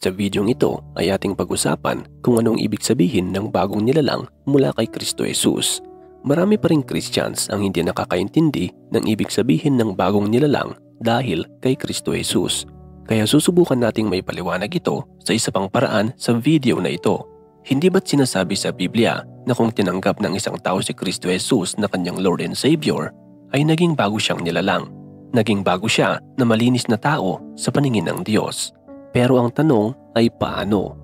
Sa videong ito ay ating pag-usapan kung anong ibig sabihin ng bagong nilalang mula kay Kristo Jesus. Marami pa ring Christians ang hindi nakakaintindi ng ibig sabihin ng bagong nilalang dahil kay Kristo Jesus. Kaya susubukan nating may paliwanag ito sa isa pang paraan sa video na ito. Hindi ba't sinasabi sa Biblia na kung tinanggap ng isang tao si Kristo Jesus na kanyang Lord and Savior, ay naging bago siyang nilalang. Naging bago siya na malinis na tao sa paningin ng Diyos. Pero ang tanong ay paano?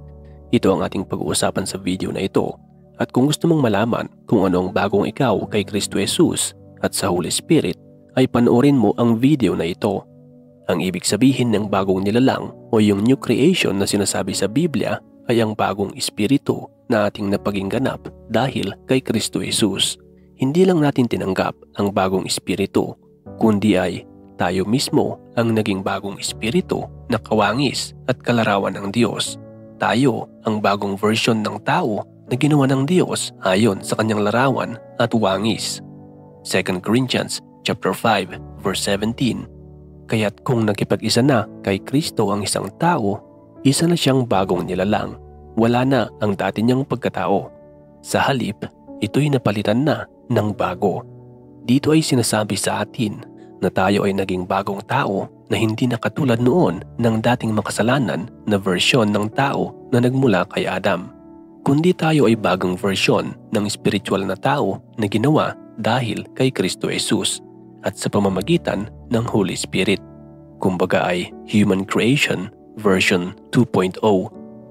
Ito ang ating pag-uusapan sa video na ito. At kung gusto mong malaman kung ano ang bagong ikaw kay Kristo Jesus at sa Holy Spirit, ay panoorin mo ang video na ito. Ang ibig sabihin ng bagong nilalang o yung new creation na sinasabi sa Biblia ay ang bagong espiritu na ating napaging ganap dahil kay Kristo Jesus. Hindi lang natin tinanggap ang bagong espiritu, kundi ay tayo mismo ang naging bagong espiritu na kawangis at kalarawan ng Diyos. Tayo ang bagong version ng tao na ginawa ng Diyos ayon sa kanyang larawan at wangis. 2 Corinthians chapter 5 verse 17. Kaya't kung nakipag-isa na kay Kristo ang isang tao, isa na siyang bagong nilalang. Wala na ang dati niyang pagkatao. Sa halip, ito'y napalitan na ng bago. Dito ay sinasabi sa atin na tayo ay naging bagong tao na hindi na katulad noon ng dating makasalanan na versyon ng tao na nagmula kay Adam. Kundi tayo ay bagong versyon ng spiritual na tao na ginawa dahil kay Kristo Jesus at sa pamamagitan ng Holy Spirit. Kumbaga ay human creation version 2.0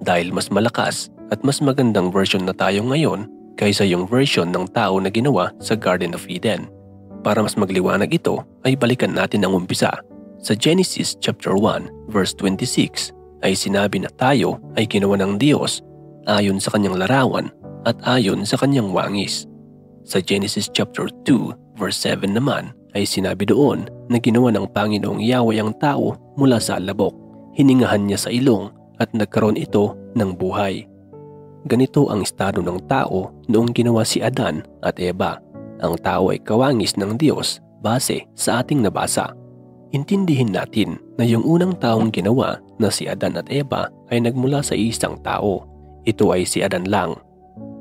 dahil mas malakas at mas magandang version na tayo ngayon kaysa yung version ng tao na ginawa sa Garden of Eden. Para mas magliwanag ito ay balikan natin ang umpisa. Sa Genesis chapter 1 verse 26 ay sinabi na tayo ay ginawa ng Diyos ayon sa kanyang larawan at ayon sa kanyang wangis. Sa Genesis chapter 2 verse 7 naman ay sinabi doon na ginawa ng Panginoong Yahweh ang tao mula sa alabok. Hiningahan niya sa ilong at nagkaroon ito ng buhay. Ganito ang estado ng tao noong ginawa si Adan at Eva. Ang tao ay kawangis ng Diyos base sa ating nabasa. Intindihin natin na yung unang taong ginawa na si Adan at Eva ay nagmula sa isang tao. Ito ay si Adan lang.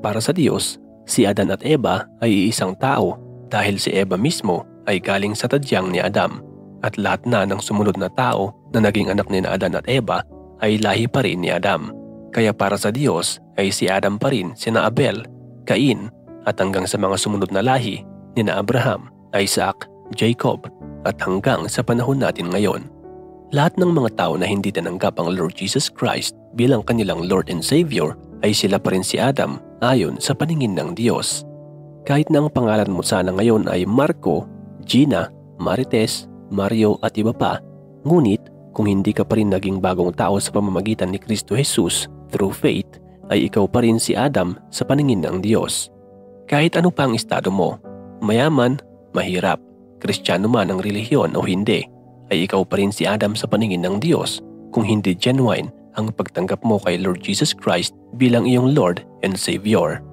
Para sa Diyos, si Adan at Eva ay isang tao dahil si Eva mismo ay galing sa tadyang ni Adam. At lahat na ng sumunod na tao na naging anak ni Adan at Eva ay lahi pa rin ni Adam. Kaya para sa Diyos ay si Adam pa rin sina Abel, Cain, at hanggang sa mga sumunod na lahi ni Abraham, Isaac, Jacob at hanggang sa panahon natin ngayon. Lahat ng mga tao na hindi tinanggap ang Lord Jesus Christ bilang kanilang Lord and Savior ay sila pa rin si Adam ayon sa paningin ng Diyos. Kahit na ang pangalan mo sana ngayon ay Marco, Gina, Marites, Mario at iba pa, ngunit kung hindi ka pa rin naging bagong tao sa pamamagitan ni Kristo Jesus through faith, ay ikaw pa rin si Adam sa paningin ng Diyos. Kahit ano pa ang estado mo, mayaman, mahirap, Kristiyano man ang relihiyon o hindi, ay ikaw pa rin si Adam sa paningin ng Diyos kung hindi genuine ang pagtanggap mo kay Lord Jesus Christ bilang iyong Lord and Savior.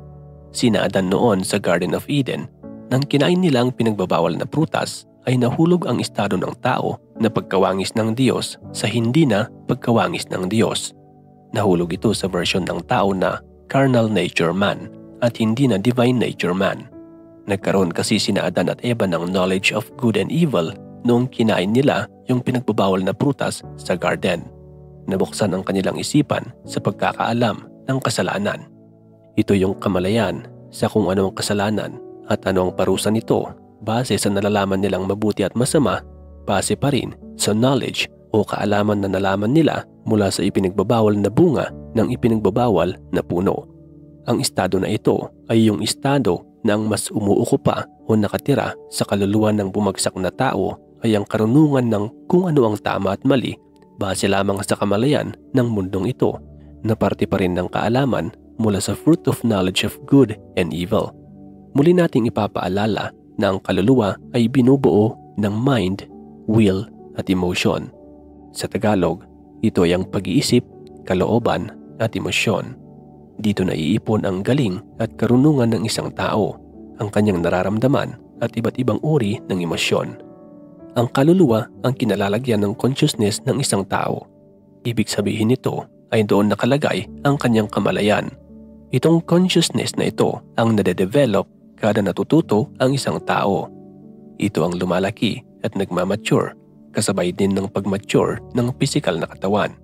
Sina Adan noon sa Garden of Eden, nang kinain nila ang pinagbabawal na prutas, ay nahulog ang estado ng tao na pagkawangis ng Diyos sa hindi na pagkawangis ng Diyos. Nahulog ito sa version ng tao na carnal nature man at hindi na divine nature man. Nagkaroon kasi sina Adan at Eva ng knowledge of good and evil noong kinain nila yung pinagbabawal na prutas sa garden. Nabuksan ang kanilang isipan sa pagkakaalam ng kasalanan. Ito yung kamalayan sa kung ano ang kasalanan at ano ang parusa nito base sa nalalaman nilang mabuti at masama, base pa rin sa knowledge o kaalaman na nalaman nila mula sa ipinagbabawal na bunga ng ipinagbabawal na puno. Ang estado na ito ay yung estado na ang mas umuukupa o nakatira sa kaluluwa ng bumagsak na tao ay ang karunungan ng kung ano ang tama at mali base lamang sa kamalayan ng mundong ito na parte pa rin ng kaalaman mula sa fruit of knowledge of good and evil. Muli nating ipapaalala na ang kaluluwa ay binubuo ng mind, will at emotion. Sa Tagalog, ito ay ang pag-iisip, kalooban at emosyon. Dito naiipon ang galing at karunungan ng isang tao, ang kanyang nararamdaman at iba't ibang uri ng emosyon. Ang kaluluwa ang kinalalagyan ng consciousness ng isang tao. Ibig sabihin nito ay doon nakalagay ang kanyang kamalayan. Itong consciousness na ito ang nade-develop kada natututo ang isang tao. Ito ang lumalaki at nagmamature, kasabay din ng pagmature ng physical na katawan.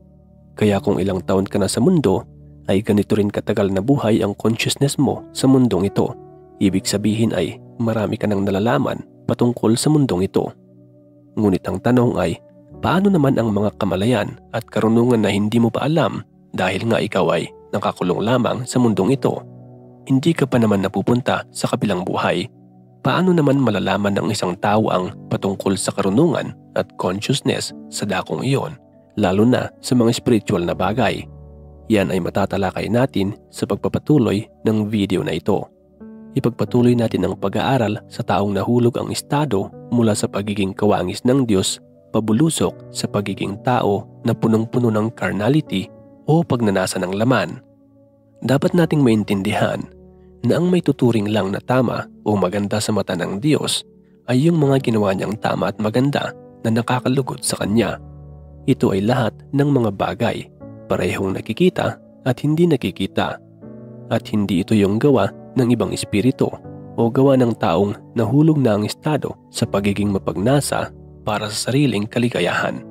Kaya kung ilang taon ka na sa mundo, ay ganito rin katagal na buhay ang consciousness mo sa mundong ito. Ibig sabihin ay marami ka nang nalalaman patungkol sa mundong ito. Ngunit ang tanong ay, paano naman ang mga kamalayan at karunungan na hindi mo pa alam dahil nga ikaw ay nakakulong lamang sa mundong ito? Hindi ka pa naman napupunta sa kabilang buhay. Paano naman malalaman ng isang tao ang patungkol sa karunungan at consciousness sa dakong iyon, lalo na sa mga spiritual na bagay? Yan ay matatalakay natin sa pagpapatuloy ng video na ito. Ipagpatuloy natin ang pag-aaral sa taong nahulog ang estado mula sa pagiging kawangis ng Diyos pabulusok sa pagiging tao na punong-puno ng carnality o pagnanasa ng laman. Dapat nating maintindihan na ang may tuturing lang na tama o maganda sa mata ng Diyos ay yung mga ginawa niyang tama at maganda na nakakalugod sa Kanya. Ito ay lahat ng mga bagay, parehong nakikita at hindi nakikita. At hindi ito yung gawa ng ibang espiritu o gawa ng taong nahulog na ang estado sa pagiging mapagnasa para sa sariling kaligayahan.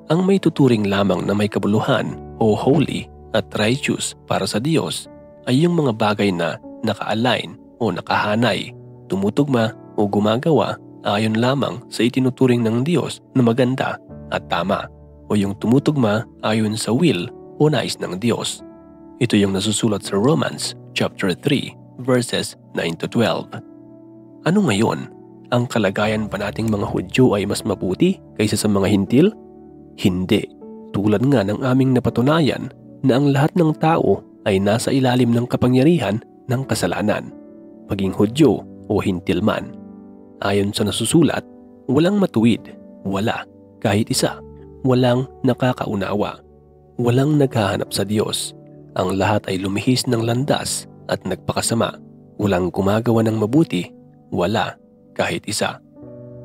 Ang may tuturing lamang na may kabuluhan o holy at righteous para sa Diyos ay yung mga bagay na naka-align o nakahanay, tumutugma o gumagawa ayon lamang sa itinuturing ng Diyos na maganda at tama, o yung tumutugma ayon sa will o nais ng Diyos. Ito yung nasusulat sa Romans chapter 3 verses 9 to 12. Ano ngayon? Ang kalagayan ba nating mga Hudyo ay mas mabuti kaysa sa mga Hintil? Hindi. Tulad nga ng aming napatunayan na ang lahat ng tao ay nasa ilalim ng kapangyarihan ng kasalanan, maging Hudyo o Hintil man. Ayon sa nasusulat, walang matuwid, wala, kahit isa, walang nakakaunawa, walang naghahanap sa Diyos. Ang lahat ay lumihis ng landas at nagpakasama, walang gumagawa ng mabuti, wala, kahit isa.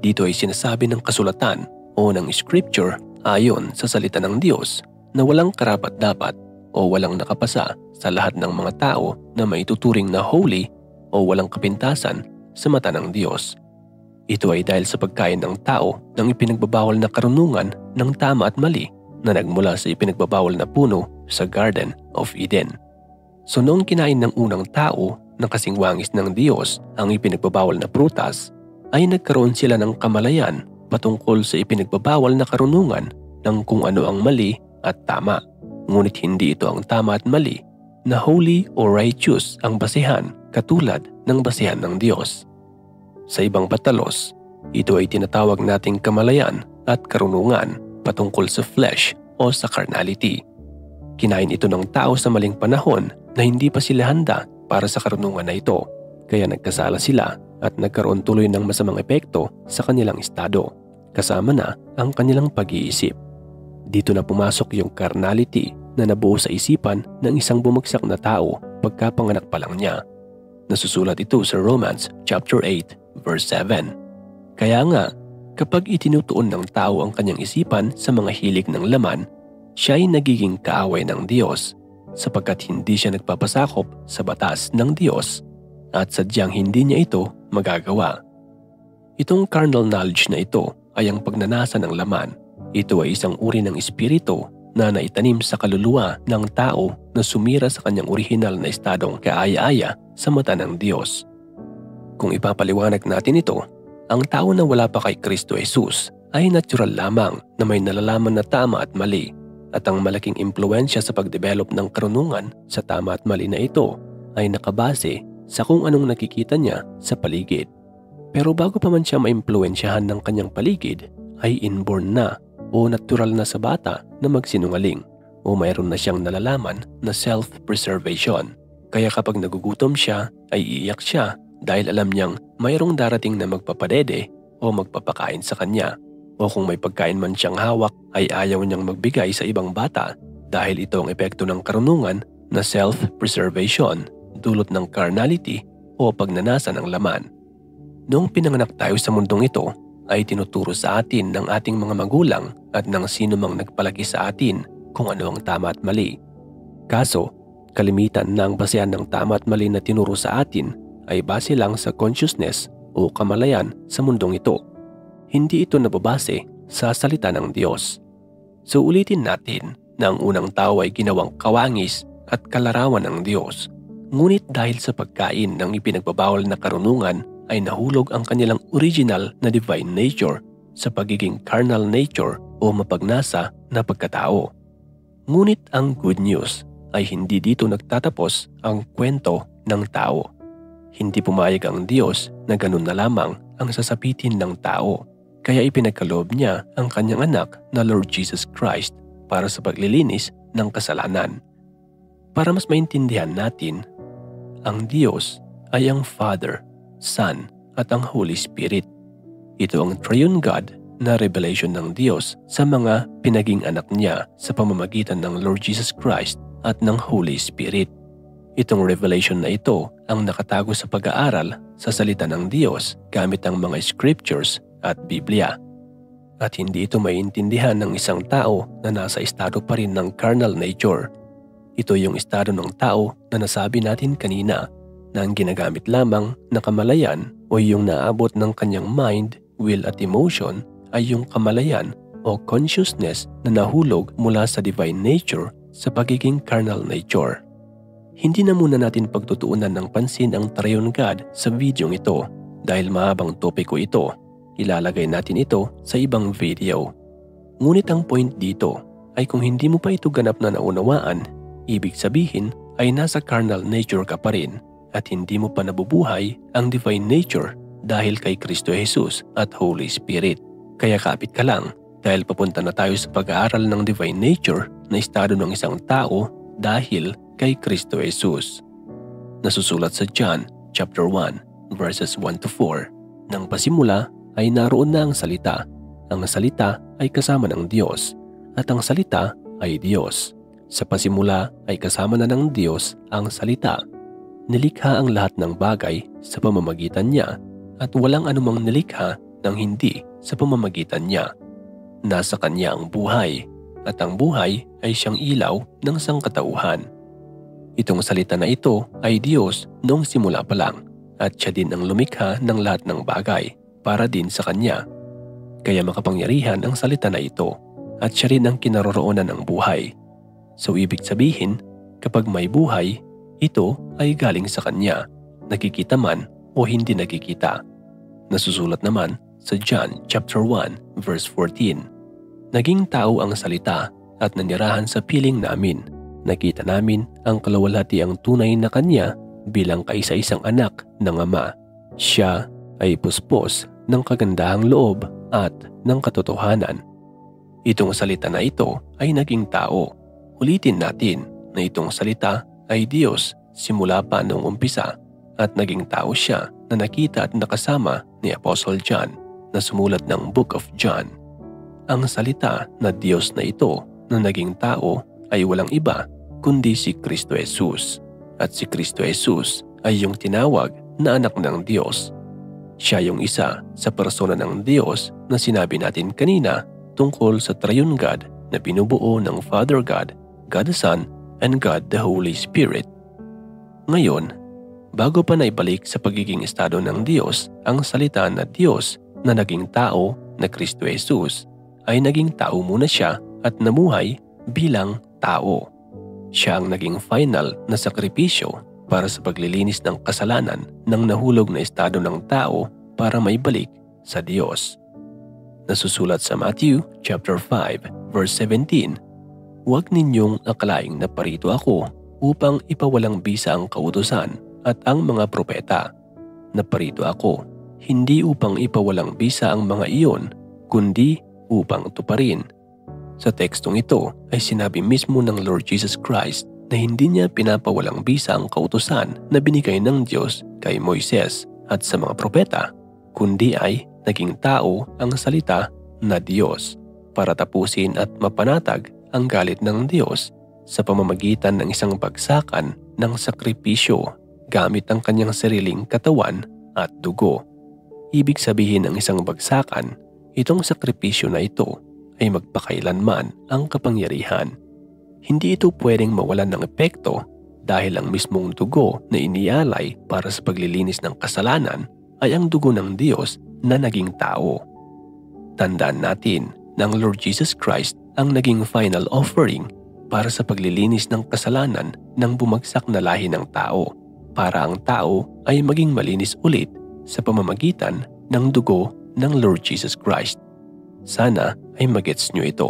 Dito ay sinasabi ng kasulatan o ng scripture ayon sa salita ng Diyos na walang karapat-dapat o walang nakapasa sa lahat ng mga tao na maituturing na holy o walang kapintasan sa mata ng Diyos. Ito ay dahil sa pagkain ng tao ng ipinagbabawal na karunungan ng tama at mali na nagmula sa ipinagbabawal na puno sa Garden of Eden. So noong kinain ng unang tao na kasing wangis ng Diyos ang ipinagbabawal na prutas, ay nagkaroon sila ng kamalayan patungkol sa ipinagbabawal na karunungan ng kung ano ang mali at tama. Ngunit hindi ito ang tama at mali na holy o righteous ang basihan katulad ng basihan ng Diyos. Sa ibang patalos, ito ay tinatawag nating kamalayan at karunungan patungkol sa flesh o sa carnality. Kinain ito ng tao sa maling panahon na hindi pa sila handa para sa karunungan na ito, kaya nagkasala sila at nagkaroon tuloy ng masamang epekto sa kanilang estado, kasama na ang kanilang pag-iisip. Dito na pumasok yung carnality na nabuo sa isipan ng isang bumagsak na tao pagkapanganak pa lang niya. Nasusulat ito sa Romans chapter 8 verse 7. Kaya nga, kapag itinutuon ng tao ang kanyang isipan sa mga hilig ng laman, siya ay nagiging kaaway ng Diyos sapagkat hindi siya nagpapasakop sa batas ng Diyos at sadyang hindi niya ito magagawa. Itong carnal knowledge na ito ay ang pagnanasa ng laman. Ito ay isang uri ng espiritu na naitanim sa kaluluwa ng tao na sumira sa kanyang orihinal na estadong kaaya-aya sa mata ng Diyos. Kung ipapaliwanag natin ito, ang tao na wala pa kay Kristo Jesus ay natural lamang na may nalalaman na tama at mali, at ang malaking impluensya sa pagdevelop ng karunungan sa tama at mali na ito ay nakabase sa kung anong nakikita niya sa paligid. Pero bago pa man siya maimpluensyahan ng kanyang paligid, ay inborn na o natural na sa bata na magsinungaling o mayroon na siyang nalalaman na self-preservation. Kaya kapag nagugutom siya ay iiyak siya dahil alam niyang mayroong darating na magpapadede o magpapakain sa kanya. O kung may pagkain man siyang hawak ay ayaw niyang magbigay sa ibang bata dahil ito ang epekto ng karunungan na self-preservation dulot ng carnality o pagnanasa ng laman. Noong pinanganak tayo sa mundong ito, ay tinuturo sa atin ng ating mga magulang at ng sino mang nagpalaki sa atin kung ano ang tama at mali. Kaso, kalimitan na ang basehan ng tama at mali na tinuro sa atin ay base lang sa consciousness o kamalayan sa mundong ito. Hindi ito nababase sa salita ng Diyos. So ulitin natin na ang unang tao ay ginawang kawangis at kalarawan ng Diyos. Ngunit dahil sa pagkain ng ipinagbabawal na karunungan ay nahulog ang kanilang original na divine nature sa pagiging carnal nature o mapagnasa na pagkatao. Ngunit ang good news ay hindi dito nagtatapos ang kwento ng tao. Hindi pumayag ang Diyos na ganun na lamang ang sasapitin ng tao. Kaya ipinagkaloob niya ang kanyang anak na Lord Jesus Christ para sa paglilinis ng kasalanan. Para mas maintindihan natin, ang Diyos ay ang Father, Son at ang Holy Spirit. Ito ang Triune God na revelation ng Diyos sa mga pinaging anak niya sa pamamagitan ng Lord Jesus Christ at ng Holy Spirit. Itong revelation na ito ang nakatago sa pag-aaral sa salita ng Diyos gamit ang mga scriptures at Biblia. At hindi ito maiintindihan ng isang tao na nasa estado pa rin ng carnal nature. Ito yung estado ng tao na nasabi natin kanina na ang ginagamit lamang na kamalayan o yung naabot ng kanyang mind, will at emotion ay yung kamalayan o consciousness na nahulog mula sa divine nature sa pagiging carnal nature. Hindi na muna natin pagtutuunan ng pansin ang Triune God sa videong ito dahil mahabang topiko ito. Ilalagay natin ito sa ibang video. Ngunit ang point dito ay kung hindi mo pa ito ganap na naunawaan, ibig sabihin ay nasa carnal nature ka pa rin at hindi mo pa nabubuhay ang divine nature dahil kay Kristo Jesus at Holy Spirit. Kaya kapit ka lang dahil papunta na tayo sa pag-aaral ng divine nature na estado ng isang tao dahil kay Kristo Jesus. Nasusulat sa John chapter 1 verses 1 to 4. Nang pasimula ay naroon na ang salita. Ang salita ay kasama ng Diyos at ang salita ay Diyos. Sa pasimula ay kasama na ng Diyos ang salita. Nilikha ang lahat ng bagay sa pamamagitan niya at walang anumang nilikha ng hindi sa pamamagitan niya. Nasa kanya ang buhay at ang buhay ay siyang ilaw ng sangkatauhan. Itong salita na ito ay Diyos noong simula pa lang at siya din ang lumikha ng lahat ng bagay para din sa kanya. Kaya makapangyarihan ang salita na ito at siya rin ang kinaroroonan ng buhay. So ibig sabihin, kapag may buhay, ito ay galing sa kanya, nakikita man o hindi nakikita. Nasusulat naman sa John chapter 1 verse 14. Naging tao ang salita at nanirahan sa piling namin. Nakita namin ang kalawalhatiang tunay na kanya bilang kaisa-isang anak ng Ama. Siya ay puspos ng kagandahang loob at ng katotohanan. Itong salita na ito ay naging tao. Ulitin natin na itong salita ay Diyos simula pa noong umpisa at naging tao siya na nakita at nakasama ni Apostle John na sumulat ng Book of John. Ang salita na Diyos na ito na naging tao ay walang iba kundi si Kristo Jesus. At si Kristo Jesus ay yung tinawag na anak ng Diyos. Siya yung isa sa persona ng Diyos na sinabi natin kanina tungkol sa Triune God na binubuo ng Father God, God the Son, and God the Holy Spirit. Ngayon, bago pa naibalik sa pagiging estado ng Diyos ang salita na Diyos na naging tao na Kristo Jesus, ay naging tao muna siya at namuhay bilang tao. Siya ang naging final na sakripisyo para sa paglilinis ng kasalanan ng nahulog na estado ng tao para maibalik sa Diyos. Nasusulat sa Matthew chapter 5 verse 17, "Huwag ninyong akalaing naparito ako upang ipawalang bisa ang kautusan at ang mga propeta. Naparito ako hindi upang ipawalang bisa ang mga iyon, kundi upang tuparin." Sa tekstong ito ay sinabi mismo ng Lord Jesus Christ na hindi niya pinapawalang bisa ang kautusan na binigay ng Diyos kay Moises at sa mga propeta, kundi ay naging tao ang salita na Diyos para tapusin at mapanatag ang galit ng Diyos sa pamamagitan ng isang bagsakan ng sakripisyo gamit ang kanyang sariling katawan at dugo. Ibig sabihin ng isang bagsakan, itong sakripisyo na ito ay magpakailanman ang kapangyarihan. Hindi ito pwedeng mawalan ng epekto dahil ang mismong dugo na inialay para sa paglilinis ng kasalanan ay ang dugo ng Diyos na naging tao. Tandaan natin na ang Lord Jesus Christ ang naging final offering para sa paglilinis ng kasalanan ng bumagsak na lahi ng tao, para ang tao ay maging malinis ulit sa pamamagitan ng dugo ng Lord Jesus Christ. Sana ay magets nyo ito.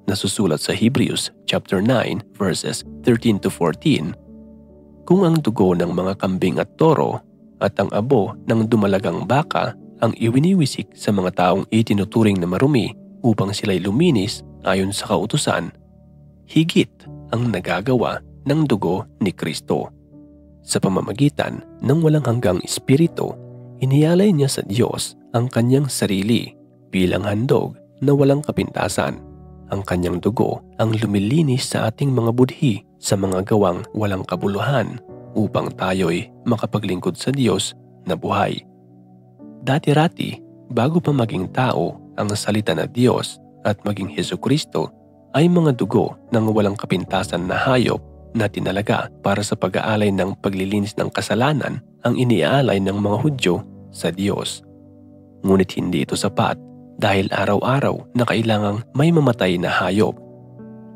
Nasusulat sa Hebrews chapter 9 verses 13 to 14, kung ang dugo ng mga kambing at toro at ang abo ng dumalagang baka ang iwiniwisik sa mga taong itinuturing na marumi upang sila'y luminis ayon sa kautusan, higit ang nagagawa ng dugo ni Kristo. Sa pamamagitan ng walang hanggang espiritu, inialay niya sa Diyos ang kanyang sarili bilang handog na walang kapintasan. Ang kanyang dugo ang lumilinis sa ating mga budhi sa mga gawang walang kabuluhan upang tayo'y makapaglingkod sa Diyos na buhay. Dati-rati, bago pa maging tao ang salita na Diyos at maging Hesukristo, ay mga dugo ng walang kapintasan na hayop na tinalaga para sa pag-aalay ng paglilinis ng kasalanan ang iniaalay ng mga Hudyo sa Diyos. Ngunit hindi ito sapat dahil araw-araw na kailangang may mamatay na hayop.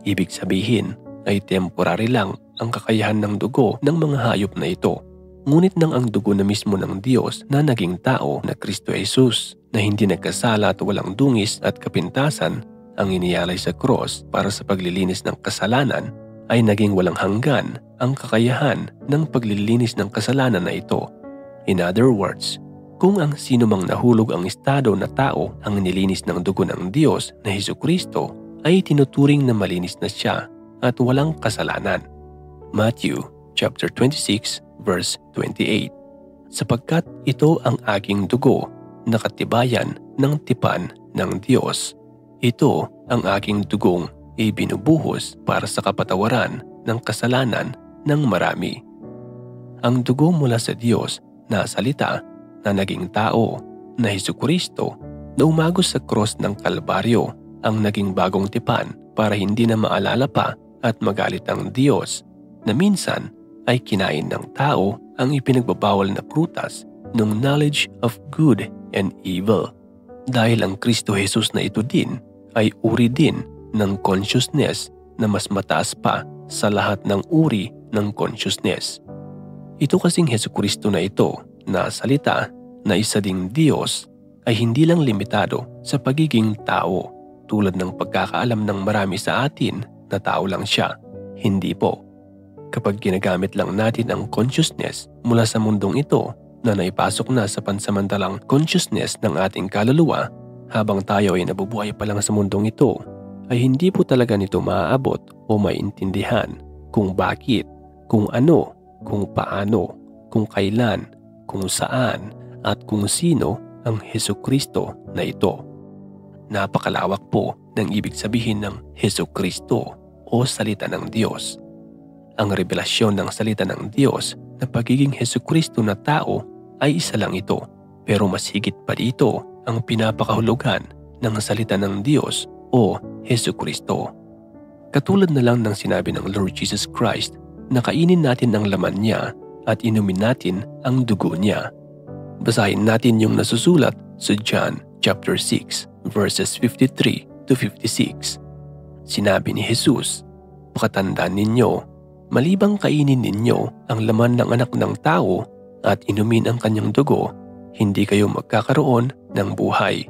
Ibig sabihin ay temporary lang ang kakayahan ng dugo ng mga hayop na ito. Ngunit nang ang dugo na mismo ng Diyos na naging tao na Kristo Jesus na hindi nagkasala at walang dungis at kapintasan ang inialay sa cross para sa paglilinis ng kasalanan, ay naging walang hanggan ang kakayahan ng paglilinis ng kasalanan na ito. In other words, kung ang sino mang nahulog ang estado na tao ang nilinis ng dugo ng Diyos na Hesukristo, ay tinuturing na malinis na siya at walang kasalanan. Matthew chapter 26 verse 28. Sapagkat ito ang aking dugo na katibayan ng tipan ng Diyos. Ito ang aking dugong ibinubuhos para sa kapatawaran ng kasalanan ng marami. Ang dugo mula sa Diyos na salita na naging tao na Hesukristo na umagos sa cross ng Kalbaryo ang naging bagong tipan para hindi na maalala pa at magalit ang Diyos na minsan ay kinain ng tao ang ipinagbabawal na prutas ng knowledge of good and evil. Dahil ang Kristo Jesus na ito din ay uri din ng consciousness na mas mataas pa sa lahat ng uri ng consciousness. Ito kasing Hesukristo na ito na salita na isa ding Diyos ay hindi lang limitado sa pagiging tao tulad ng pagkakaalam ng marami sa atin na tao lang siya. Hindi po. Kapag ginagamit lang natin ang consciousness mula sa mundong ito na naipasok na sa pansamantalang consciousness ng ating kaluluwa habang tayo ay nabubuhay pa lang sa mundong ito, ay hindi po talaga nito maaabot o maintindihan kung bakit, kung ano, kung paano, kung kailan, kung saan, at kung sino ang Hesukristo na ito. Napakalawak po ng ibig sabihin ng Hesukristo o salita ng Diyos. Ang revelasyon ng salita ng Diyos na pagiging Hesukristo na tao ay isa lang ito, pero mas higit pa dito ang pinapakahulugan ng salita ng Diyos o Hesukristo. Katulad na lang ng sinabi ng Lord Jesus Christ na kainin natin ang laman niya at inumin natin ang dugo niya. Basahin natin yung nasusulat sa John chapter 6 verses 53 to 56. Sinabi ni Jesus, "Pakatandaan ninyo, malibang kainin ninyo ang laman ng anak ng tao at inumin ang kanyang dugo, hindi kayo magkakaroon ng buhay.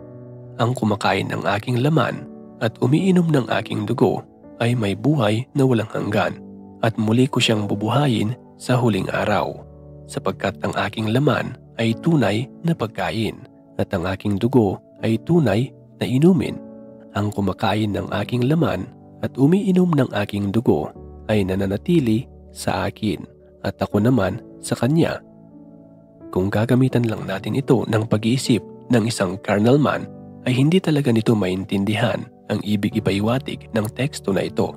Ang kumakain ng aking laman at umiinom ng aking dugo ay may buhay na walang hanggan, at muli ko siyang bubuhayin sa huling araw, sapagkat ang aking laman ay tunay na pagkain at ang aking dugo ay tunay na inumin. Ang kumakain ng aking laman at umiinom ng aking dugo ay nananatili sa akin at ako naman sa kanya." Kung gagamitan lang natin ito ng pag-iisip ng isang carnal man, ay hindi talaga nito maintindihan ang ibig ipaiwatig ng teksto na ito.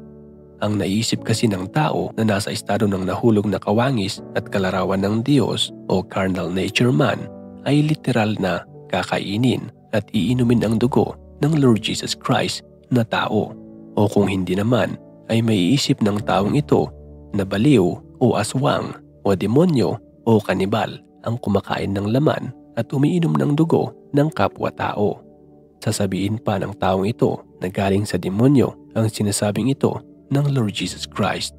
Ang naisip kasi ng tao na nasa estado ng nahulog na kawangis at kalarawan ng Diyos o carnal nature man ay literal na kakainin at iinumin ang dugo ng Lord Jesus Christ na tao, o kung hindi naman ay maiisip ng taong ito na baliw o aswang o demonyo o kanibal ang kumakain ng laman at umiinom ng dugo ng kapwa-tao. Sasabihin pa ng taong ito na galing sa demonyo ang sinasabing ito ng Lord Jesus Christ.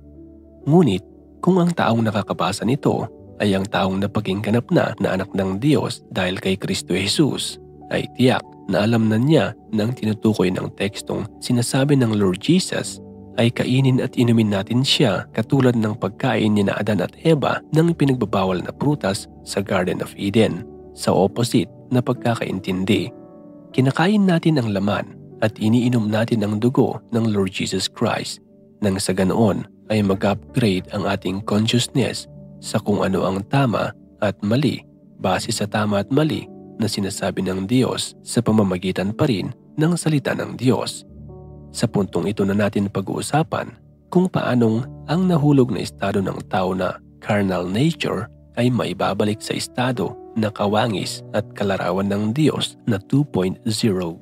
Ngunit kung ang taong nakakabasa nito ay ang taong napaging ganap na anak ng Diyos dahil kay Kristo Jesus, ay tiyak na alam na niya na ang tinutukoy ng tekstong sinasabi ng Lord Jesus ay kainin at inumin natin siya katulad ng pagkain ni na Adan at Eva ng pinagbabawal na prutas sa Garden of Eden, sa opposite na pagkakaintindi. Kinakain natin ang laman at iniinom natin ang dugo ng Lord Jesus Christ nang sa ganoon ay mag-upgrade ang ating consciousness sa kung ano ang tama at mali base sa tama at mali na sinasabi ng Diyos sa pamamagitan pa rin ng salita ng Diyos. Sa puntong ito na natin pag-uusapan kung paanong ang nahulog na estado ng tao na carnal nature ay maibabalik sa estado na kawangis at kalarawan ng Diyos na 2.0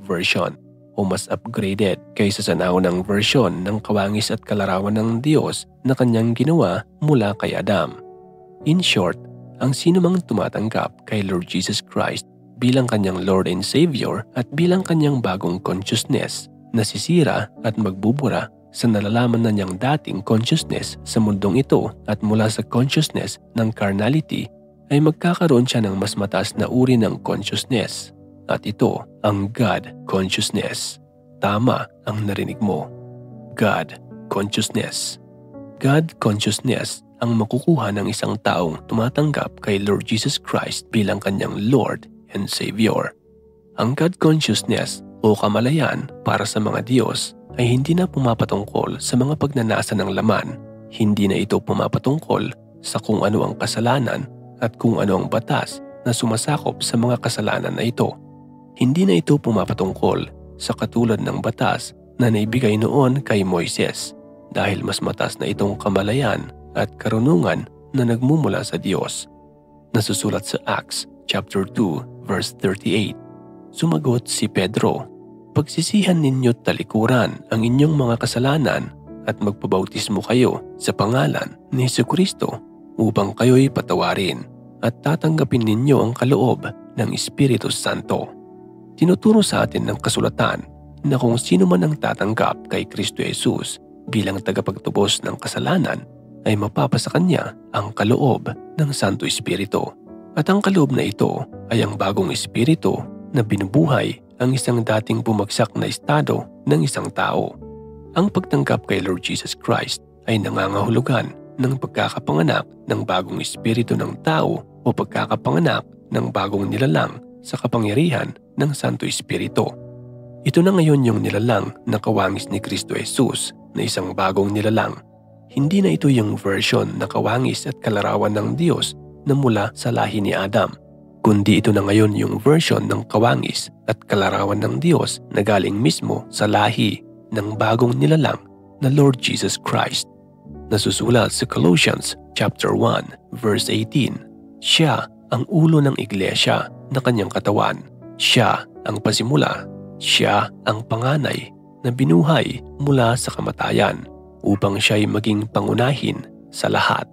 version o mas upgraded kaysa sa naunang version ng kawangis at kalarawan ng Diyos na kanyang ginawa mula kay Adam. In short, ang sinumang tumatanggap kay Lord Jesus Christ bilang kanyang Lord and Savior at bilang kanyang bagong consciousness, nasisira at magbubura sa nalalaman na niyang dating consciousness sa mundong ito at mula sa consciousness ng carnality ay magkakaroon siya ng mas mataas na uri ng consciousness at ito ang God consciousness. Tama ang narinig mo. God consciousness. God consciousness ang makukuha ng isang taong tumatanggap kay Lord Jesus Christ bilang kanyang Lord and Savior. Ang God consciousness o kamalayan para sa mga Diyos ay hindi na pumapatungkol sa mga pagnanasa ng laman. Hindi na ito pumapatungkol sa kung ano ang kasalanan at kung ano ang batas na sumasakop sa mga kasalanan na ito. Hindi na ito pumapatungkol sa katulad ng batas na naibigay noon kay Moises dahil mas mataas na itong kamalayan at karunungan na nagmumula sa Diyos. Nasusulat sa Acts chapter 2 verse 38. Sumagot si Pedro, "Pagsisihan ninyo't talikuran ang inyong mga kasalanan at magpabautismo kayo sa pangalan ni Jesucristo upang kayo'y patawarin at tatanggapin ninyo ang kaloob ng Espiritu Santo." Tinuturo sa atin ng kasulatan na kung sino man ang tatanggap kay Kristo Jesus bilang tagapagtubos ng kasalanan ay mapapasa kanya ang kaloob ng Santo Espiritu. At ang kaloob na ito ay ang bagong espiritu na binubuhay ang isang dating bumagsak na estado ng isang tao. Ang pagtanggap kay Lord Jesus Christ ay nangangahulugan ng pagkakapanganak ng bagong espiritu ng tao o pagkakapanganak ng bagong nilalang sa kapangyarihan ng Santo Espiritu. Ito na ngayon yung nilalang na kawangis ni Kristo Jesus na isang bagong nilalang. Hindi na ito yung version na kawangis at kalarawan ng Diyos na mula sa lahi ni Adam, kundi ito na ngayon yung version ng kawangis at kalarawan ng Diyos na galing mismo sa lahi ng bagong nilalang na Lord Jesus Christ. Nasusulat sa Colossians chapter 1 verse 18, "Siya ang ulo ng iglesia na kanyang katawan. Siya ang pasimula. Siya ang panganay na binuhay mula sa kamatayan upang siya'y maging pangunahin sa lahat."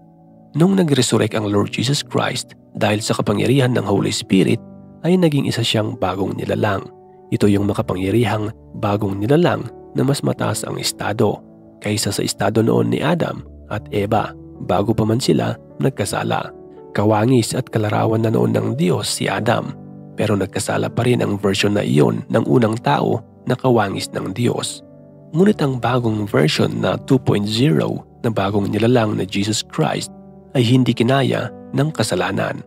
Nung nag-resurrect ang Lord Jesus Christ dahil sa kapangyarihan ng Holy Spirit ay naging isa siyang bagong nilalang. Ito yung makapangyarihang bagong nilalang na mas mataas ang estado kaysa sa estado noon ni Adam at Eva bago pa man sila nagkasala. Kawangis at kalarawan na noon ng Diyos si Adam, pero nagkasala pa rin ang version na iyon ng unang tao na kawangis ng Diyos. Ngunit ang bagong version na 2.0 na bagong nilalang na Jesus Christ ay hindi kinaya ng kasalanan.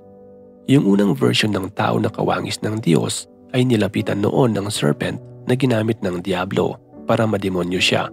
Yung unang version ng tao na kawangis ng Diyos ay nilapitan noon ng serpent na ginamit ng Diablo para mademonyo siya.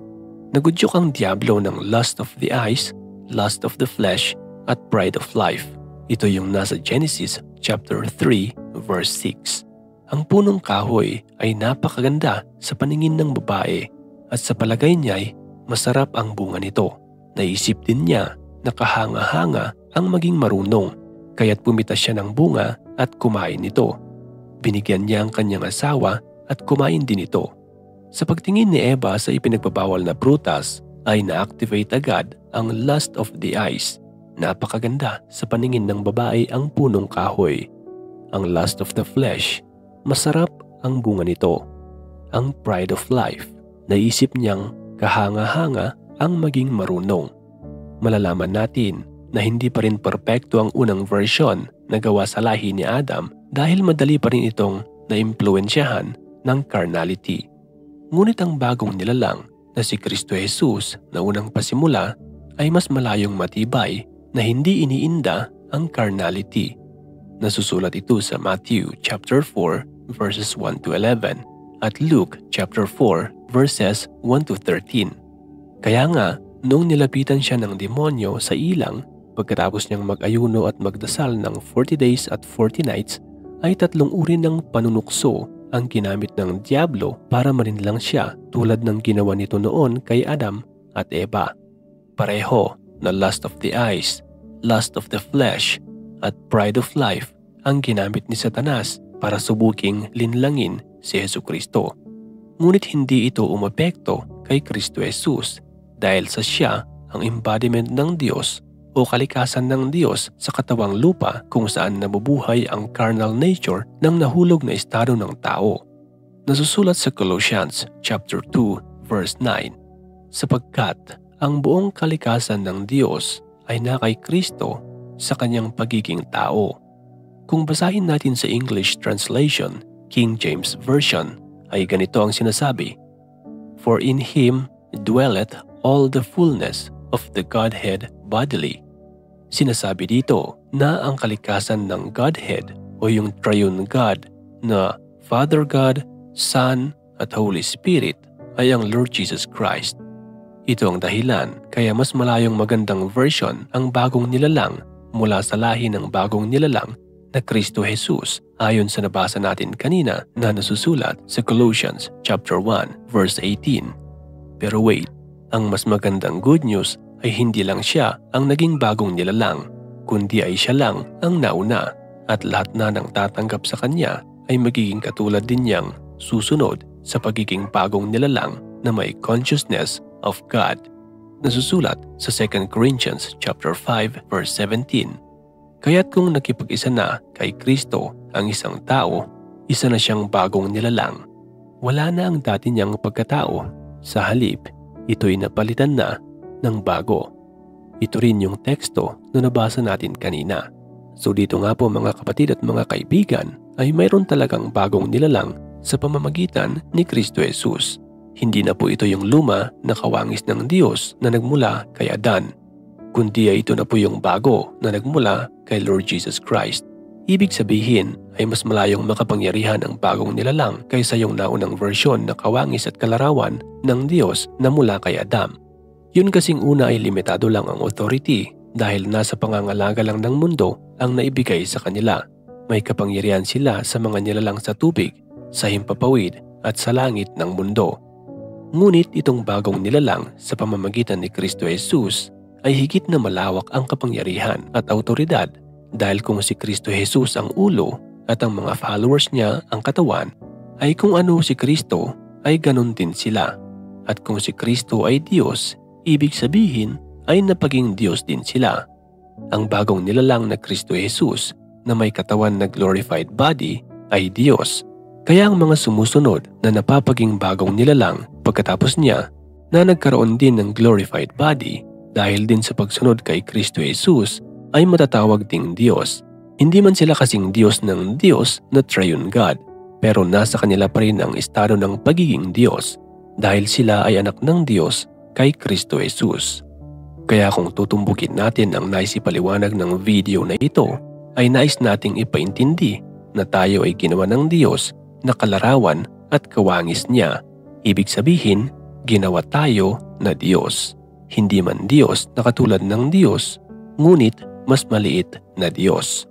Nagudyok ang Diablo ng lust of the eyes, lust of the flesh, at pride of life. Ito yung nasa Genesis chapter 3 verse 6. Ang punong kahoy ay napakaganda sa paningin ng babae at sa palagay niya'y masarap ang bunga nito. Naisip din niya na kahanga-hanga ang maging marunong kaya't pumitas siya ng bunga at kumain nito. Binigyan niya ang kanyang asawa at kumain din ito. Sa pagtingin ni Eva sa ipinagbabawal na prutas ay na-activate agad ang lust of the eyes. Napakaganda sa paningin ng babae ang punong kahoy. Ang lust of the flesh, masarap ang bunga nito. Ang pride of life, naisip niyang kahanga-hanga ang maging marunong. Malalaman natin na hindi pa rin perpekto ang unang version na gawa sa lahi ni Adam dahil madali pa rin itong naimpluwensyahan ng carnality. Ngunit ang bagong nilalang na si Kristo Jesus na unang pasimula ay mas malayong matibay na hindi iniinda ang carnality. Nasusulat ito sa Matthew chapter 4 verses 1 to 11 at Luke chapter 4 verses 1 to 13. Kaya nga, noong nilapitan siya ng demonyo sa ilang pagkatapos niyang mag-ayuno at magdasal ng 40 days at 40 nights, ay 3 uri ng panunukso ang ginamit ng Diablo para marinlang siya tulad ng ginawa nito noon kay Adam at Eva. Pareho na lust of the eyes, lust of the flesh, at pride of life ang ginamit ni Satanas para subuking linlangin si Jesucristo. Ngunit hindi ito umepekto kay Kristo Jesus dahil sa siya ang embodiment ng Diyos o kalikasan ng Diyos sa katawang lupa kung saan nabubuhay ang carnal nature ng nahulog na estado ng tao. Nasusulat sa Colossians chapter 2 verse 9, sapagkat ang buong kalikasan ng Diyos ay na kay Kristo sa kanyang pagiging tao. Kung basahin natin sa English translation, King James Version, ay ganito ang sinasabi, For in Him dwelleth all the fullness of the Godhead bodily. Sinasabi dito na ang kalikasan ng Godhead o yung Triune God na Father God, Son at Holy Spirit ay ang Lord Jesus Christ. Ito ang dahilan kaya mas malayong magandang version ang bagong nilalang mula sa lahi ng bagong nilalang na Kristo Jesus ayon sa nabasa natin kanina na nasusulat sa Colossians chapter 1 verse 18. Pero wait, ang mas magandang good news ay hindi lang siya ang naging bagong nilalang, kundi ay siya lang ang nauna at lahat na ng tatanggap sa kanya ay magiging katulad din niyang susunod sa pagiging bagong nilalang na may consciousness of God. Nasusulat sa 2 Corinthians chapter 5 verse 17. Kaya't kung nakipag-isa na kay Kristo ang isang tao, isa na siyang bagong nilalang. Wala na ang dati niyang pagkatao. Sa halip, ito'y napalitan na ng bago. Ito rin yung teksto na nabasa natin kanina. So dito nga po mga kapatid at mga kaibigan ay mayroon talagang bagong nilalang sa pamamagitan ni Kristo Jesus. Hindi na po ito yung luma na kawangis ng Diyos na nagmula kay Adan, kundi ay ito na po yung bago na nagmula kay Lord Jesus Christ. Ibig sabihin ay mas malayong makapangyarihan ang bagong nilalang kaysa yung naunang versyon na kawangis at kalarawan ng Diyos na mula kay Adam. Yun kasing una ay limitado lang ang authority dahil nasa pangangalaga lang ng mundo ang naibigay sa kanila. May kapangyarihan sila sa mga nilalang sa tubig, sa himpapawid at sa langit ng mundo. Ngunit itong bagong nilalang sa pamamagitan ni Kristo Jesus ay higit na malawak ang kapangyarihan at autoridad dahil kung si Kristo Jesus ang ulo at ang mga followers niya ang katawan, ay kung ano si Kristo ay ganun din sila. At kung si Kristo ay Diyos, ibig sabihin ay napaging Diyos din sila. Ang bagong nilalang na Kristo Jesus na may katawan na glorified body ay Diyos. Kaya ang mga sumusunod na napapaging bagong nilalang pagkatapos niya na nagkaroon din ng glorified body dahil din sa pagsunod kay Kristo Jesus ay matatawag ding Diyos. Hindi man sila kasing Diyos ng Diyos na Triune God, pero nasa kanila pa rin ang estado ng pagiging Diyos dahil sila ay anak ng Diyos kay Kristo Jesus. Kaya kung tutumbukin natin ang naisipaliwanag ng video na ito, ay nais nating ipaintindi na tayo ay ginawa ng Diyos na kalarawan at kawangis niya. Ibig sabihin, ginawa tayo na Diyos. Hindi man Diyos na katulad ng Diyos, ngunit mas maliit na Diyos.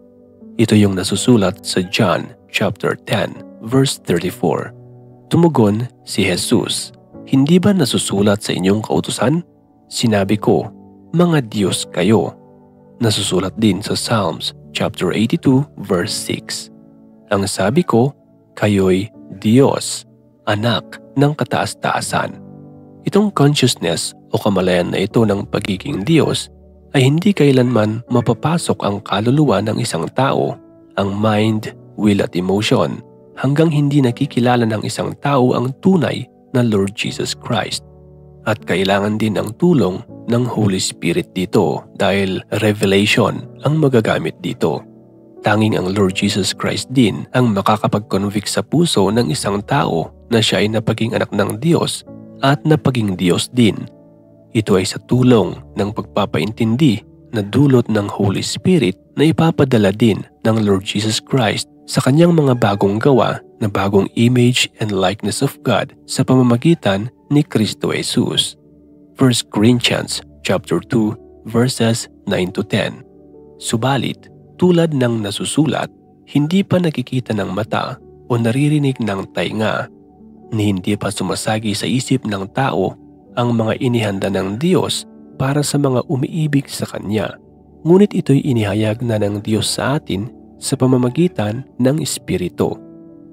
Ito yung nasusulat sa John chapter 10 verse 34. Tumugon si Jesus, "Hindi ba nasusulat sa inyong kautusan? Sinabi ko, mga Diyos kayo." Nasusulat din sa Psalms chapter 82 verse 6. Ang sabi ko, kayo'y Diyos, anak ng kataas-taasan. Itong consciousness o kamalayan na ito ng pagiging Diyos, ay hindi kailanman mapapasok ang kaluluwa ng isang tao, ang mind, will at emotion, hanggang hindi nakikilala ng isang tao ang tunay na Lord Jesus Christ. At kailangan din ang tulong ng Holy Spirit dito dahil revelation ang magagamit dito. Tanging ang Lord Jesus Christ din ang makakapag-convict sa puso ng isang tao na siya ay napaging anak ng Diyos at napaging Diyos din. Ito ay sa tulong ng pagpapaintindi na dulot ng Holy Spirit na ipapadala din ng Lord Jesus Christ sa kanyang mga bagong gawa na bagong image and likeness of God sa pamamagitan ni Kristo Jesus. 1 Corinthians chapter 2 verses 9 to 10. Subalit, tulad ng nasusulat, hindi pa nakikita ng mata o naririnig ng tainga, ni hindi pa sumasagi sa isip ng tao ang mga inihanda ng Diyos para sa mga umiibig sa Kanya. Ngunit ito'y inihayag na ng Diyos sa atin sa pamamagitan ng Espiritu.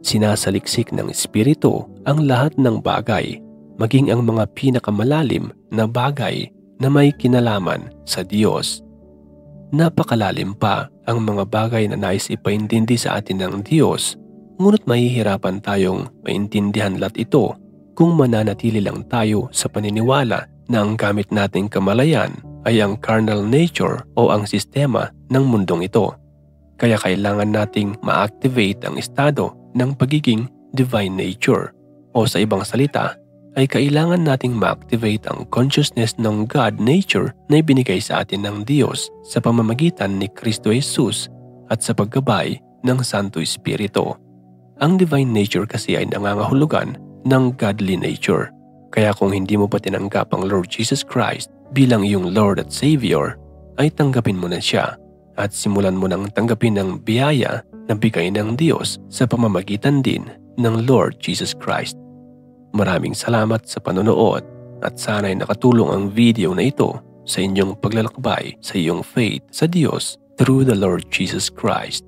Sinasaliksik ng Espiritu ang lahat ng bagay, maging ang mga pinakamalalim na bagay na may kinalaman sa Diyos. Napakalalim pa ang mga bagay na nais ipaintindi sa atin ng Diyos, ngunit mahihirapan tayong maintindihan lahat ito kung mananatili lang tayo sa paniniwala na ang gamit nating kamalayan ay ang carnal nature o ang sistema ng mundong ito. Kaya kailangan nating ma-activate ang estado ng pagiging divine nature, o sa ibang salita ay kailangan nating ma-activate ang consciousness ng God nature na ibinigay sa atin ng Diyos sa pamamagitan ni Kristo Jesus at sa paggabay ng Santo Espiritu. Ang divine nature kasi ay nangangahulugan ng godly nature. Kaya kung hindi mo pa tinanggap ang Lord Jesus Christ bilang iyong Lord at Savior, ay tanggapin mo na siya at simulan mo nang tanggapin ang biyaya na bigay ng Diyos sa pamamagitan din ng Lord Jesus Christ. Maraming salamat sa panonood at sana'y nakatulong ang video na ito sa inyong paglalakbay sa iyong faith sa Diyos through the Lord Jesus Christ.